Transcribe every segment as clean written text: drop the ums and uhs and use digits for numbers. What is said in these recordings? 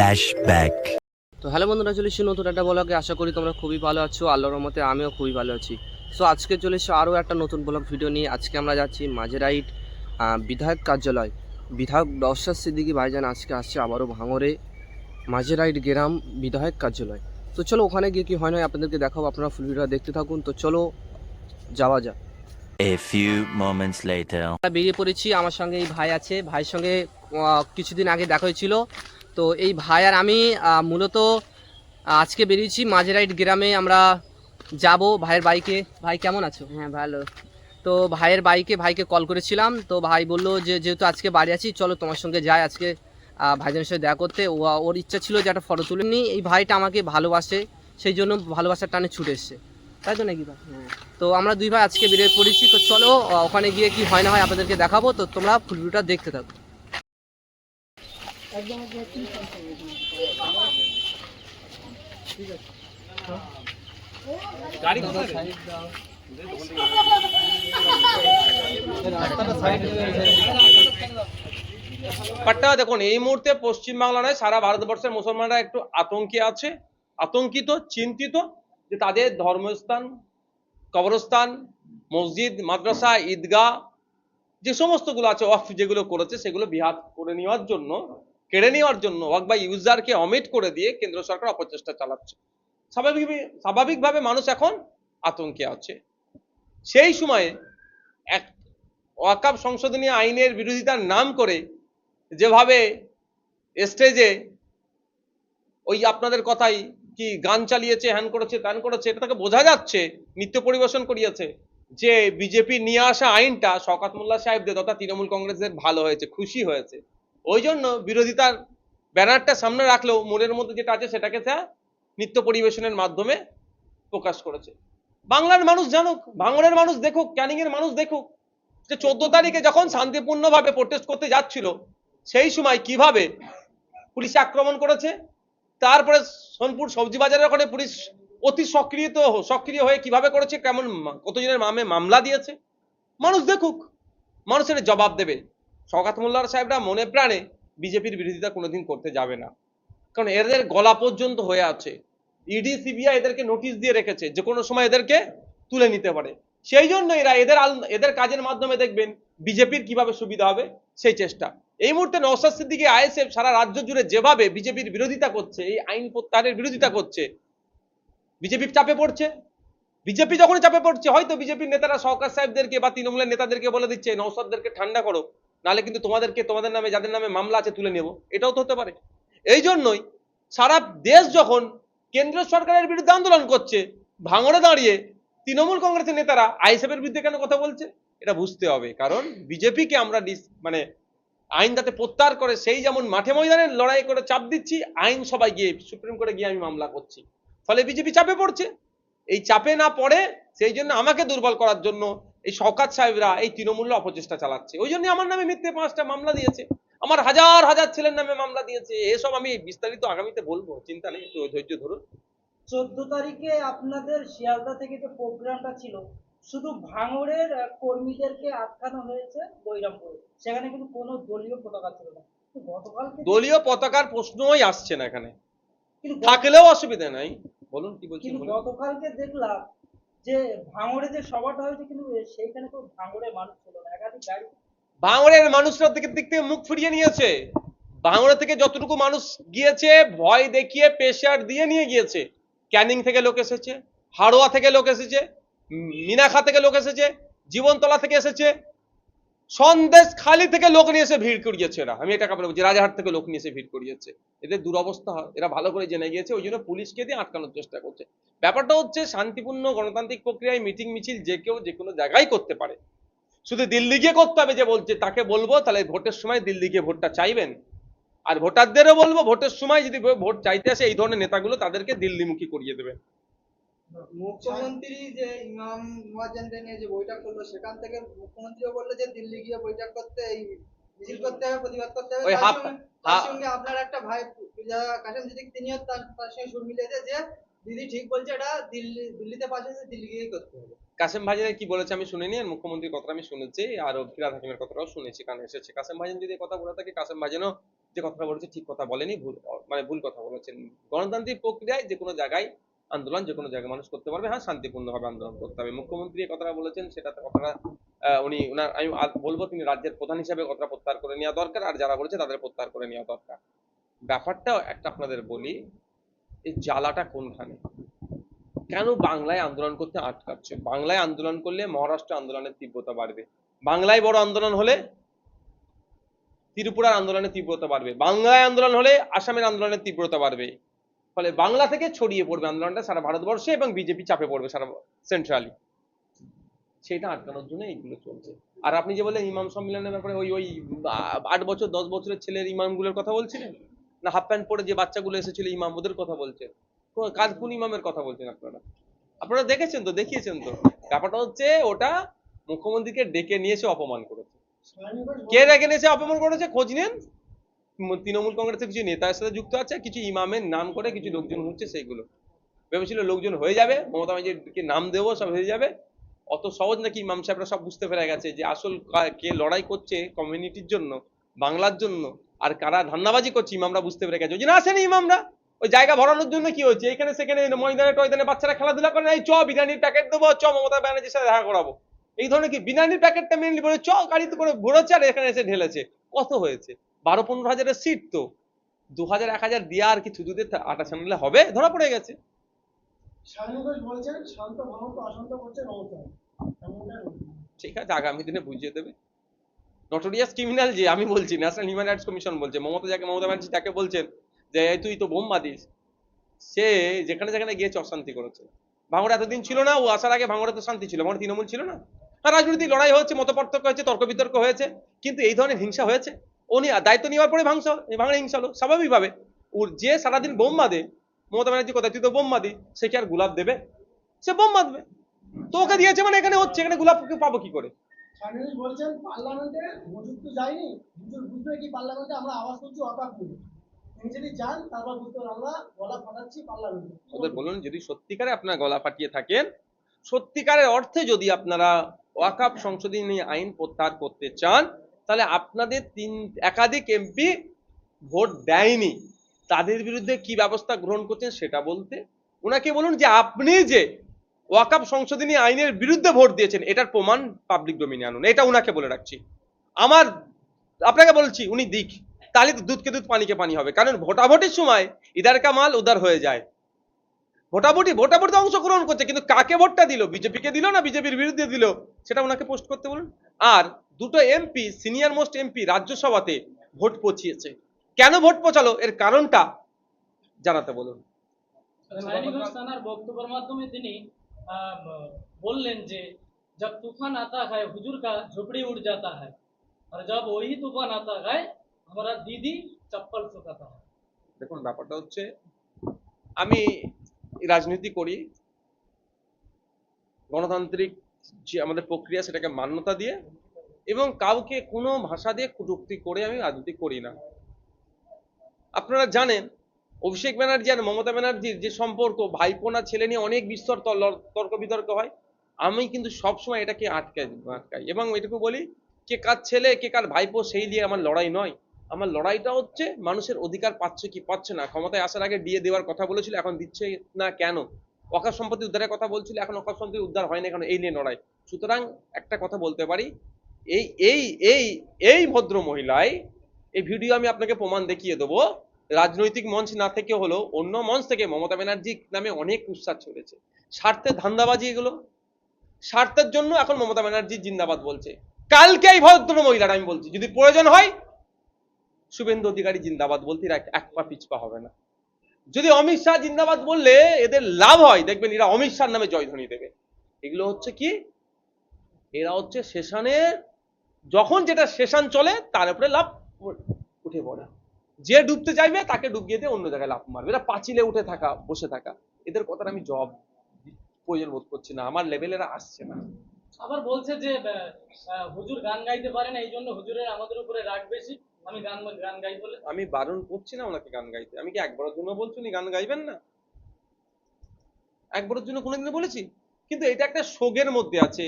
Flashback. তো hello বন্ধুরা, চলে এসেছি নতুন একটা ব্লগে। আশা করি তোমরা খুবই ভালো আছো। আল্লাহর রহমতে আমিও খুবই ভালো আছি। সো আজকে চলে এসেছি আরও একটা নতুন ব্লগ ভিডিও নিয়ে। আজকে আমরা যাচ্ছি মাঝেরাইট বিধায়ক কার্যালয়। বিধায়ক নওশাদ সিদ্দিকী ভাইজান আজকে আসছে আবারও ভাঙড়ে মাঝেরাইট গ্রাম বিধায়ক কার্যালয়। তো চলো ওখানে গিয়ে কি হয় না আপনাদেরকে দেখাবো, আপনারা ফুল ভিডিওটা দেখতে থাকুন। তো চলো যাওয়া যাক। A few moments later. আমরা বেরিয়ে পড়েছি, আমার সঙ্গে এই ভাই আছে। ভাইয়ের সঙ্গে কিছুদিন আগে দেখা হয়েছিল। তো এই ভাই আর আমি মূলত আজকে বেরিয়েছি মাঝেরাইট গ্রামে আমরা যাব ভাইয়ের বাইকে। ভাই কেমন আছো? হ্যাঁ ভালো। তো ভাইয়ের ভাইকে কল করেছিলাম, তো ভাই বললো যে যেহেতু আজকে বাড়ি আছি চলো তোমার সঙ্গে যাই আজকে ভাইজানের সাথে দেখা করতে। ওর ইচ্ছা ছিল যে একটা ফটো তুলে নিই। এই ভাইটা আমাকে ভালোবাসে, সেই জন্য ভালোবাসার টানে ছুটে এসছে, তাই তো নাকি ভাই? হ্যাঁ। তো আমরা দুই ভাই আজকে বেরিয়ে পড়েছি। তো চলো ওখানে গিয়ে কি হয় না হয় আপনাদেরকে দেখাবো। তো তোমরা ফুল ভিডিওটা দেখতে থাকো। ব্যাপারটা দেখুন, এই মুহূর্তে পশ্চিমবাংলা নয় সারা ভারতবর্ষের মুসলমানরা একটু আতঙ্কে আছে, আতঙ্কিত, চিন্তিত যে তাদের ধর্মস্থান, কবরস্থান, মসজিদ, মাদ্রাসা, ঈদগাহ যে সমস্তগুলো আছে, ওয়াকফ যেগুলো করেছে সেগুলো বিহাত করে নেওয়ার জন্য, কেড়ে নেওয়ার জন্য, ওয়াকফ বা ইউজারকে অমিট করে দিয়ে কেন্দ্র সরকার অপচেষ্টা চালাচ্ছে। স্বাভাবিকভাবে মানুষ এখন আতঙ্কে আছে। সেই সময়ে এক ওয়াকফ সংশোধনী আইনের বিরোধিতার নাম করে যেভাবে স্টেজে ওই আপনাদের কথাই কি গান চালিয়েছে, হ্যান করেছে, ত্যান করেছে, এটা তাকে বোঝা যাচ্ছে, নৃত্য পরিবেশন করিয়েছে যে বিজেপি নিয়ে আসা আইনটা শওকত মোল্লা সাহেবদের তথা তৃণমূল কংগ্রেসের ভালো হয়েছে, খুশি হয়েছে। ওই জন্য বিরোধিতার ব্যানারটা সামনে রাখলেও মনের মধ্যে যেটা আছে সেটাকে তা নৃত্য পরিবেশনের মাধ্যমে প্রকাশ করেছে। বাংলার মানুষ জানুক, ভাঙড়ের মানুষ দেখুক, ক্যানিং এর মানুষ দেখুক যে 14 তারিখে যখন শান্তিপূর্ণভাবে প্রোটেস্ট করতে যাচ্ছিল সেই সময় কিভাবে পুলিশ আক্রমণ করেছে। তারপরে সোনপুর সবজি বাজারের ওখানে পুলিশ অতি সক্রিয় হয়ে কিভাবে করেছে, কেমন কতজনের নামে মামলা দিয়েছে। মানুষ দেখুক, মানুষের জবাব দেবে। শওকত মোল্লার সাহেবরা মনে প্রাণে বিজেপির বিরোধিতা কোনোদিন করতে যাবে না, কারণ এদের গলা পর্যন্ত হয়ে আছে। ইডি সিবিআই এদেরকে নোটিশ দিয়ে রেখেছে, যে কোনো সময় এদেরকে তুলে নিতে পারে। সেই জন্য এরা এদের কাজের মাধ্যমে দেখবেন বিজেপির কিভাবে সুবিধা হবে সেই চেষ্টা। এই মুহূর্তে নওশাদ সিদ্দিকী আইএসএফ সারা রাজ্য জুড়ে যেভাবে বিজেপির বিরোধিতা করছে, এই আইন প্রত্যাহারের বিরোধিতা করছে, বিজেপি চাপে পড়ছে। বিজেপি যখন চাপে পড়ছে, হয়তো বিজেপির নেতারা শওকত সাহেবদেরকে বা তৃণমূলের নেতাদেরকে বলে দিচ্ছে নওশাদদেরকে ঠান্ডা করো, নাহলে কিন্তু তোমাদের নামে যাদের নামে মামলা আছে তুলে নেব, এটাও তো হতে পারে। এই জন্যই সারা দেশ যখন কেন্দ্র সরকারের বিরুদ্ধে আন্দোলন করছে, ভাঙড়ে দাঁড়িয়ে তৃণমূল কংগ্রেসের নেতারা আইএসএফ এর বিরুদ্ধে কেন কথা বলছে এটা বুঝতে হবে। কারণ বিজেপিকে আমরা মানে আইন যাতে প্রত্যাহার করে সেই যেমন মাঠে ময়দানে লড়াই করে চাপ দিচ্ছি, আইন সবাই গিয়ে সুপ্রিম কোর্টে গিয়ে আমি মামলা করছি, ফলে বিজেপি চাপে পড়ছে। এই চাপে না পড়ে সেই জন্য আমাকে দুর্বল করার জন্য এই শওকত সাহেবরা এই তৃণমূল অপচেষ্টা চালাচ্ছে। ওই জন্য আমার নামে মিথ্যে 5টা মামলা দিয়েছে, আমার হাজার হাজার ছেলের নামে মামলা দিয়েছে। এসব আমি বিস্তারিত আগামীতে বলবো, চিন্তা নেই, একটু ধৈর্য ধরুন। 14 তারিখে আপনাদের শিয়ালদা থেকে যে প্রোগ্রামটা ছিল, শুধু ভাঙড়ের কর্মীদেরকে আটকানো হয়েছে বৈরামপুরে, সেখানে কিন্তু কোনো দলীয় পতাকা ছিল না। গতকালকে দলীয় পতাকার প্রশ্নই আসছে না এখানে, কিন্তু থাকলেও অসুবিধা নাই। বলুন কি বলছেন। কিন্তু গতকালকে দেখলাম যে ভাঙড়ে যে সভাটা হয়েছে, কিন্তু সেইখানে কোনো ভাঙড়ের মানুষ ছিল না, একাধিক গাড়ি। ভাঙড়ের মানুষরা দিক থেকে মুখ ফিরিয়ে নিয়েছে। ভাঙড়ে থেকে যতটুকু মানুষ গিয়েছে ভয় দেখিয়ে প্রেশার দিয়ে নিয়ে গিয়েছে। ক্যানিং থেকে লোক এসেছে, হাড়োয়া থেকে লোক এসেছে, মিনাখা থেকে লোক এসেছে, জীবনতলা থেকে এসেছে, সন্দেশ খালি থেকে লোক নিয়ে এসে ভিড় করিয়েছে এরা। আমি এটা কাপড় বলছি, রাজারহাট থেকে লোক নিয়ে এসে ভিড় করিয়েছে। এদের দুরবস্থা এরা ভালো করে জেনে গিয়েছে, ওই জন্য পুলিশকে দিয়ে আটকানোর চেষ্টা করছে। ব্যাপারটা হচ্ছে শান্তিপূর্ণ গণতান্ত্রিক প্রক্রিয়ায় মিটিং মিছিল যে কেউ যে কোনো জায়গায় করতে পারে, শুধু দিল্লি গিয়ে করতে হবে। যে বলছে তাকে বলবো তাহলে ভোটের সময় দিল্লি গিয়ে ভোটটা চাইবেন, আর ভোটারদেরও বলবো ভোটের সময় যদি ভোট চাইতে আসে এই ধরনের নেতাগুলো তাদেরকে দিল্লিমুখী করিয়ে দেবেন। মুখ্যমন্ত্রী যে ইমাম মুয়াজ্জিনদের নিয়ে যে বৈঠক করলো, সেখান থেকে মুখ্যমন্ত্রীও বললো যে দিল্লি গিয়ে বৈঠক করতে, এই মিছিল করতে হবে, প্রতিবাদ করতে হবে। তার সঙ্গে আপনার একটা ভাই কাসেম সিদ্দিক, তিনিও তার সঙ্গে সুর মিলিয়েছে যে দিদি ঠিক বলছে, এটা দিল্লিতে পাশ হয়েছে, দিল্লি গিয়েই করতে হবে। কাসেম ভাইজান কি বলেছে আমি শুনিনি, আর মুখ্যমন্ত্রীর কথা আমি শুনেছি, আর ফিরহাদ হাকিমের কথাটাও শুনেছি, কারণ এসেছে। কাসেম ভাইজান যদি কথা বলে থাকে, কাসেম ভাইজানও যে কথাটা বলেছে ঠিক কথা বলেনি, ভুল মানে ভুল কথা বলেছেন। গণতান্ত্রিক প্রক্রিয়ায় যে কোনো জায়গায় আন্দোলন যে কোনো জায়গায় মানুষ করতে পারবে, হ্যাঁ শান্তিপূর্ণভাবে আন্দোলন করতে হবে। মুখ্যমন্ত্রী এই কথাটা বলেছেন, সেটাতে কথাটা উনি ওনার আমি বলবো তিনি রাজ্যের প্রধান হিসাবে কথাটা প্রত্যাহার করে নেওয়া দরকার, আর যারা বলেছে তাদের প্রত্যাহার করে নেওয়া দরকার। ব্যাপারটাও একটা আপনাদের বলি, এই জ্বালাটা কোনখানে, কেন বাংলায় আন্দোলন করতে আটকাচ্ছে? বাংলায় আন্দোলন করলে মহারাষ্ট্র আন্দোলনের তীব্রতা বাড়বে, বাংলায় বড় আন্দোলন হলে ত্রিপুরার আন্দোলনের তীব্রতা বাড়বে, বাংলায় আন্দোলন হলে আসামের আন্দোলনের তীব্রতা বাড়বে, ফলে বাংলা থেকে ছড়িয়ে পড়বে আন্দোলনটা সারা ভারতবর্ষে, এবং বিজেপি চাপে পড়বে সারা সেন্ট্রালি। সেটা আটকানোর জন্য এইগুলো চলছে। আর আপনি যে বললেন ইমাম সম্মেলনের ব্যাপারে, ওই 8 বছর 10 বছরের ছেলের ইমামগুলোর কথা বলছিলেন না, হাফ প্যান্ট পরে যে বাচ্চাগুলো এসেছিল ইমাম, ওদের কথা বলছেন? কোন ইমামের কথা বলছেন আপনারা? আপনারা দেখেছেন তো, দেখিয়েছেন তো। ব্যাপারটা হচ্ছে ওটা মুখ্যমন্ত্রীকে ডেকে নিয়েছে অপমান করেছে। কে ডেকে নিয়েছে অপমান করেছে খোঁজ নেন। তৃণমূল কংগ্রেসের কিছু নেতার সাথে যুক্ত আছে, কিছু ইমামের নাম করে কিছু লোকজন হচ্ছে, সেইগুলো ভেবেছিল লোকজন হয়ে যাবে, মমতা ব্যানার্জিকে নাম দেবো সব হয়ে যাবে। অত সহজ নাকি? ইমাম সাহেবরা সব বুঝতে পেরে গেছে যে আসল কে লড়াই করছে কমিউনিটির জন্য, বাংলার জন্য, আর কারা ধান্দাবাজি করছে ইমামরা বুঝতে পেরে গেছে। ওই জন্য আসেনি ইমামরা। ওই জায়গা ভরানোর জন্য কি হচ্ছে, এখানে সেখানে ময়দানে টয়দানে বাচ্চারা খেলাধুলা করে, এই চ বিরিয়ানির প্যাকেট দেবো, চ মমতা ব্যানার্জির সাথে দেখা করাবো, এই ধরনের কি বিরিয়ানির প্যাকেটটা মেনলি বলে চ গাড়িতে করে ঘুরেছে, আর এখানে এসে ঢেলেছে। কত হয়েছে? 12-15 হাজারের সিট তো, 2000-1000 দিয়ে আর কি থুতুতে আটা ছানলে হবে? ধরা পড়ে গেছে। ঠিক আছে, আগামী দিনে বুঝিয়ে দেবে। নটোরিয়াস ক্রিমিনাল যে আমি বলছি, ন্যাশনাল হিউম্যান রাইটস কমিশন বলছে, মমতা ব্যানার্জি তাকে বলছেন যে তুই তো বোম বাঁধিস। সে যেখানে যেখানে গিয়েছে অশান্তি করেছে। ভাঙড়ে এতদিন ছিল না, ও আসার আগে ভাঙড়ে তো শান্তি ছিল, ভাঙড়ে তৃণমূল ছিল না। আর রাজনৈতিক লড়াই হয়েছে, মত পার্থক্য হয়েছে, তর্ক বিতর্ক হয়েছে, কিন্তু এই ধরনের হিংসা হয়েছে? ও নিয়ে দায়িত্ব নেওয়ার পরে ভাঙড়ে হিংসা হলো স্বাভাবিকভাবে। ওর যে সারাদিন বোম বাঁধে, মমতা ব্যানার্জি কথা তুই তো বোম বাঁধি, সে কি আর গোলাপ দেবে? সে বোম বাঁধবে। তো ওকে দিয়েছে মানে এখানে হচ্ছে, এখানে গোলাপ পাবো কি করে? বলছেন পার্লামেন্টে হুজুর তো যায়নি, হুজুর বুঝবে কি পার্লামেন্টে আমরা আওয়াজ করছি অকাপ নিয়ে, তিনি যদি যান তারপর বুঝতে আমরা গলা ফাটাচ্ছি পার্লামেন্টে। ওদের বলুন, যদি সত্যিকারে আপনারা গলা ফাটিয়ে থাকেন, সত্যিকারের অর্থে যদি আপনারা ওয়াকফ সংশোধনী আইন প্রত্যাহার করতে চান, তাহলে আপনাদের একাধিক এমপি ভোট দেয়নি, তাদের বিরুদ্ধে কি ব্যবস্থা গ্রহণ করছেন সেটা বলতে। ওনাকে বলুন যে আপনি যে ওয়াকফ সংশোধনী আইনের বিরুদ্ধে ভোট দিয়েছেন, এটার প্রমাণ পাবলিক ডোমেইনে আনুন, এটা ওনাকে বলে রাখছি। আপনাকে বলছি উনি দিক, তাহলে দুধকে দুধ পানিকে পানি হবে। কারণ ভোটাভুটির সময় ইদার কা মাল উদার হয়ে যায়। ভোটাভুটিতে অংশগ্রহণ করছে, কিন্তু কাকে ভোটটা দিল, বিজেপিকে দিল না বিজেপির বিরুদ্ধে দিল, সেটা ওনাকে পোস্ট করতে বলুন। আর দুটো এমপি, সিনিয়র মোস্ট এমপি রাজ্যসভাতে ভোট পচিয়েছে, কেন ভোট পচালো এর কারণটা জানাতে বলুন। থানার বক্তব্যের মাধ্যমে তিনি বললেন যে जब तूफान आता है हुजूर का झोपड़ी उड़ जाता है और जब वही तूफान आता है हमारा दीदी चप्पल सुखाता है। দেখুন ব্যাপারটা হচ্ছে, আমি রাজনীতি করি, গণতান্ত্রিক যে আমাদের প্রক্রিয়া সেটাকে মান্যতা দিয়ে, এবং কাউকে কোনো ভাষা দিয়ে কটূক্তি করে আমি রাজনীতি করি না। আপনারা জানেন অভিষেক ব্যানার্জি আর মমতা ব্যানার্জির যে সম্পর্ক, ভাইপোনা ছেলে নিয়ে অনেক বিস্তর তর্ক বিতর্ক হয়, আমি কিন্তু সবসময় এটাকে আটকাই এবং এটুকু বলি, কে কার ছেলে কে কার ভাইপো সেই নিয়ে আমার লড়াই নয়। আমার লড়াইটা হচ্ছে মানুষের অধিকার পাচ্ছে কি পাচ্ছে না। ক্ষমতায় আসার আগে দিয়ে দেওয়ার কথা বলেছিল, এখন দিচ্ছে না কেন? অকাশ সম্পত্তি উদ্ধারের কথা বলছিল, এখন অকাশ সম্পত্তি উদ্ধার হয় না কেন? এই নিয়ে লড়াই। সুতরাং একটা কথা বলতে পারি, এই এই এই এই ভদ্র মহিলাই, এই ভিডিও আমি আপনাকে প্রমাণ দেখিয়ে দেবো, রাজনৈতিক মঞ্চ না থেকে হলো অন্য মঞ্চ থেকে মমতা ব্যানার্জি নামে অনেক উৎসাহ চলেছে। স্বার্থের ধান্দাবাজি এগুলো, স্বার্থের জন্য এখন মমতা ব্যানার্জি জিন্দাবাদ বলছে। কালকে এই ভদ্র মহিলারা আমি বলছি, যদি প্রয়োজন হয় শুভেন্দু অধিকারী জিন্দাবাদ বলতে এক পা পিছপা হবে না। যদি অমিত শাহ জিন্দাবাদ বললে এদের লাভ হয়, দেখবেন এরা অমিত শাহ নামে জয়ধ্বনি দেবে। এগুলো হচ্ছে কি, এরা হচ্ছে সেশনের, যখন যেটা সেশন চলে তার উপরে লাভ উঠে পড়ে, যে ডুবতে চাইবে তাকে ডুবিয়ে দিয়ে অন্য জায়গায় লাভ মারবে। এরা পাঁচিলে উঠে থাকা, বসে থাকা, এদের কথাটা আমি জবাব প্রয়োজন বোধ করছি না, আমার লেভেলেরা আসছে না। আবার বলছে যে হুজুর গান গাইতে পারেন, এই জন্য হুজুরের আমাদের উপরে রাগ বেশি, আমি গান গাই বলে। আমি বারণ করছি না ওনাকে গান গাইতে, আমি কি একবারের জন্য বলছি উনি গান গাইবেন না? একবারের জন্য কোনোদিনও বলেছি? কিন্তু এটা একটা শোকের মধ্যে আছে,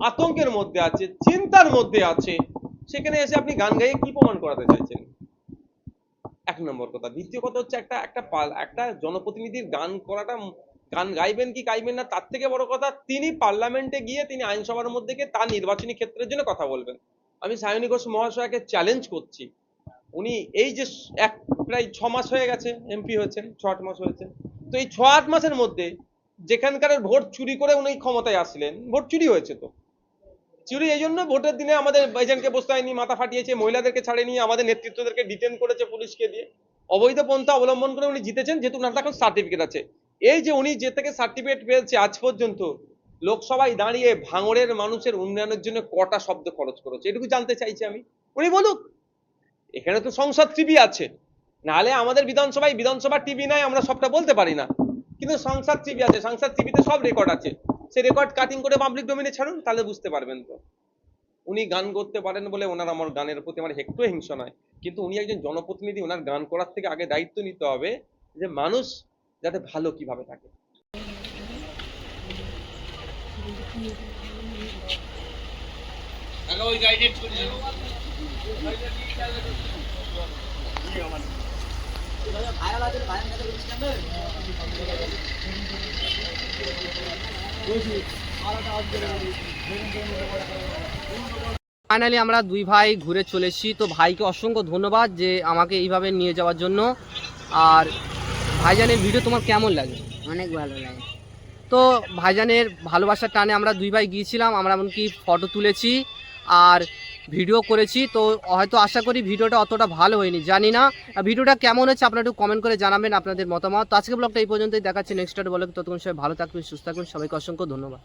আতঙ্কের মধ্যে আছে, চিন্তার মধ্যে আছে, সেখানে এসে আপনি গান গাইয়ে কি প্রমাণ করাতে চাইছেন? এক নম্বর কথা। দ্বিতীয় কথা হচ্ছে একটা জনপ্রতিনিধির গান করাটা, গান গাইবেন কি গাইবেন না তার থেকে বড় কথা, তিনি পার্লামেন্টে গিয়ে তিনি আইনসভার মধ্যে গিয়ে তার নির্বাচনী ক্ষেত্রের জন্য কথা বলবেন। আমি সায়নী ঘোষ মহাশয়কে চ্যালেঞ্জ করছি, উনি এই যে প্রায় 6 মাস হয়ে গেছে এমপি হয়েছেন, 6-8 মাস হয়েছে, তো এই 6-8 মাসের মধ্যে যেখানকার ভোট চুরি করে উনি ক্ষমতায় আসলেন, ভোট চুরি হয়েছে, তো চুরি এই জন্য ভোটের দিনে আমাদের এজেন্টকে বসতে হয়নি, মাথা ফাটিয়েছে, মহিলাদেরকে ছাড়েনি, আমাদের নেতৃত্বদেরকে ডিটেন করেছে পুলিশকে দিয়ে, অবৈধ পন্থা অবলম্বন করে উনি জিতেছেন, যেহেতু ওনার এখন সার্টিফিকেট আছে। এই যে উনি যে থেকে সার্টিফিকেট পেয়েছে, আজ পর্যন্ত লোকসভায় দাঁড়িয়ে ভাঙড়ের মানুষের উন্নয়নের জন্য কটা শব্দ খরচ করেছে, এটুকু জানতে চাইছি আমি, উনি বলুক। এখানে তো সংসদ টিভি আছে, নাহলে আমাদের বিধানসভা টিভি নাই, আমরা সবটা বলতে পারি না, কিন্তু সংসদ টিভি আছে, সংসদ টিভিতে সব রেকর্ড আছে, সেই রেকর্ড কাটিং করে পাবলিক ডোমেইনে ছাড়ুন, তাহলে বুঝতে পারবেন। তো উনি গান করতে পারেন বলে ওনার, আমার গানের প্রতি আমার একটু হিংসা নয়, কিন্তু উনি একজন জনপ্রতিনিধি, ওনার গান করার থেকে আগে দায়িত্ব নিতে হবে যে মানুষ যাতে ভালো কিভাবে থাকে। ফাইনালি আমরা দুই ভাই ঘুরে চলেছি। তো ভাইকে অসংখ্য ধন্যবাদ যে আমাকে এইভাবে নিয়ে যাওয়ার জন্য। আর ভাইজানের ভিডিও তোমার কেমন লাগে? অনেক ভালো লাগে। তো ভাইজানের ভালোবাসার টানে আমরা দুই ভাই গিয়েছিলাম, আমরা এমনকি ফটো তুলেছি আর ভিডিও করেছি। তো হয়তো আশা করি ভিডিওটা অতটা ভালো হয়নি, জানি না ভিডিওটা কেমন হচ্ছে, আপনারা একটু কমেন্ট করে জানাবেন আপনাদের মতামত। তো আজকে ব্লগটা এই পর্যন্তই, দেখাচ্ছি নেক্সট ব্লগে। ততক্ষণ সবাই ভালো থাকবেন, সুস্থ থাকবেন, সবাইকে অসংখ্য ধন্যবাদ।